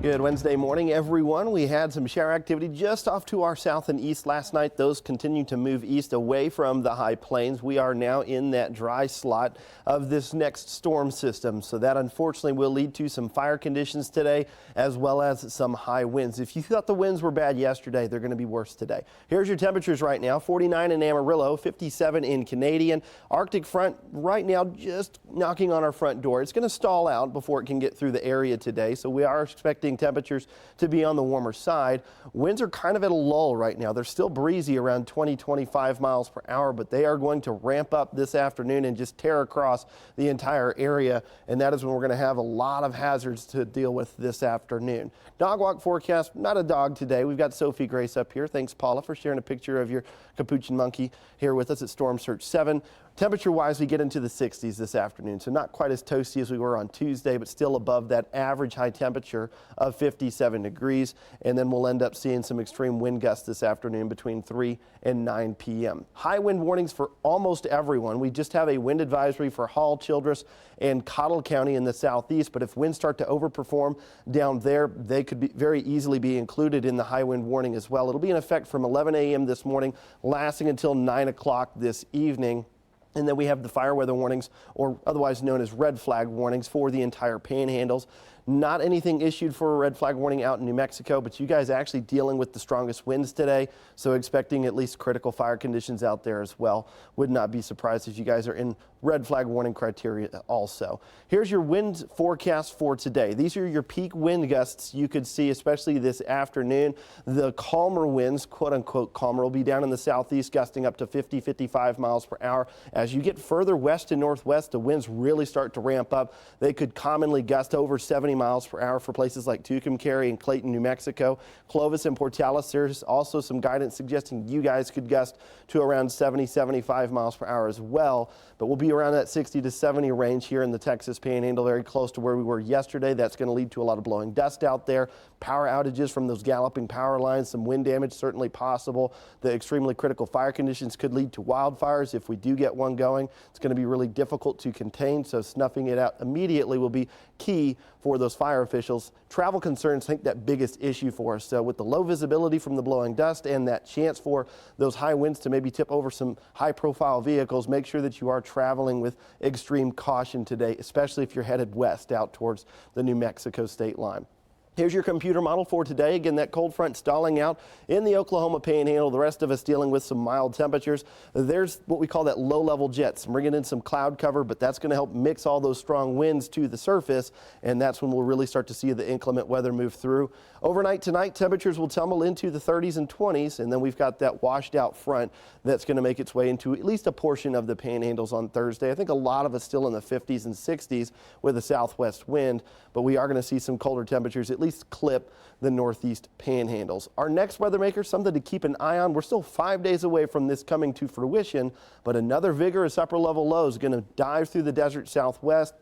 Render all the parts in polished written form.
Good Wednesday morning, everyone. We had some shower activity just off to our south and east last night. Those continue to move east away from the high plains. We are now in that dry slot of this next storm system. So that unfortunately will lead to some fire conditions today, as well as some high winds. If you thought the winds were bad yesterday, they're going to be worse today. Here's your temperatures right now: 49 in Amarillo, 57 in Canadian. Arctic front right now just knocking on our front door. It's going to stall out before it can get through the area today. So we are expecting temperatures to be on the warmer side. Winds are kind of at a lull right now. They're still breezy around 20-25 miles per hour, but they are going to ramp up this afternoon and just tear across the entire area. And that is when we're going to have a lot of hazards to deal with this afternoon. Dog walk forecast, not a dog today. We've got Sophie Grace up here. Thanks, Paula, for sharing a picture of your capuchin monkey here with us at Storm Surge 7. Temperature-wise, we get into the 60s this afternoon, so not quite as toasty as we were on Tuesday, but still above that average high temperature of 57 degrees. And then we'll end up seeing some extreme wind gusts this afternoon between 3 and 9 p.m. High wind warnings for almost everyone. We just have a wind advisory for Hall, Childress, and Cottle County in the southeast, but if winds start to overperform down there, they could very easily be included in the high wind warning as well. It'll be in effect from 11 a.m. this morning, lasting until 9 o'clock this evening. And then we have the fire weather warnings, or otherwise known as red flag warnings, for the entire panhandles. Not anything issued for a red flag warning out in New Mexico, but you guys actually dealing with the strongest winds today, so expecting at least critical fire conditions out there as well. Would not be surprised if you guys are in red flag warning criteria also. Here's your wind forecast for today. These are your peak wind gusts you could see, especially this afternoon. The calmer winds, quote unquote calmer, will be down in the southeast, gusting up to 50-55 miles per hour. As you get further west and northwest, the winds really start to ramp up. They could commonly gust over 70 miles per hour for places like Tucumcari and Clayton, New Mexico. Clovis and Portales, there's also some guidance suggesting you guys could gust to around 70-75 miles per hour as well. But we'll be around that 60 to 70 range here in the Texas Panhandle, very close to where we were yesterday. That's going to lead to a lot of blowing dust out there, power outages from those galloping power lines, some wind damage certainly possible. The extremely critical fire conditions could lead to wildfires if we do get one going. It's going to be really difficult to contain, so snuffing it out immediately will be key for those fire officials. Travel concerns, I think that biggest issue for us. So with the low visibility from the blowing dust and that chance for those high winds to maybe tip over some high profile vehicles, make sure that you are traveling with extreme caution today, especially if you're headed west out towards the New Mexico state line. Here's your computer model for today. Again, that cold front stalling out in the Oklahoma Panhandle. The rest of us dealing with some mild temperatures. There's what we call that low-level jets, bringing in some cloud cover, but that's going to help mix all those strong winds to the surface, and that's when we'll really start to see the inclement weather move through. Overnight tonight, temperatures will tumble into the 30s and 20s, and then we've got that washed-out front that's going to make its way into at least a portion of the panhandles on Thursday. I think a lot of us still in the 50s and 60s with a southwest wind, but we are going to see some colder temperatures, at least clip the northeast panhandles. Our next weather maker, something to keep an eye on. We're still 5 days away from this coming to fruition, but another vigorous upper level low is going to dive through the desert southwest.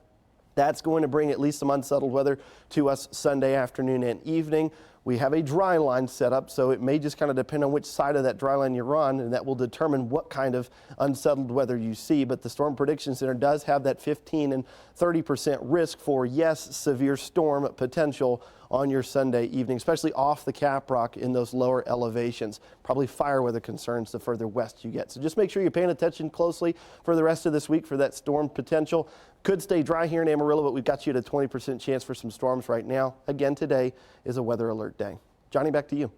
That's going to bring at least some unsettled weather to us Sunday afternoon and evening. We have a dry line set up, so it may just kind of depend on which side of that dry line you're on, and that will determine what kind of unsettled weather you see. But the Storm Prediction Center does have that 15 and 30% risk for, yes, severe storm potential on your Sunday evening, especially off the Caprock in those lower elevations. Probably fire weather concerns the further west you get. So just make sure you're paying attention closely for the rest of this week for that storm potential. Could stay dry here in Amarillo, but we've got you at a 20% chance for some storms right now. Again, today is a weather alert day. Johnny, back to you.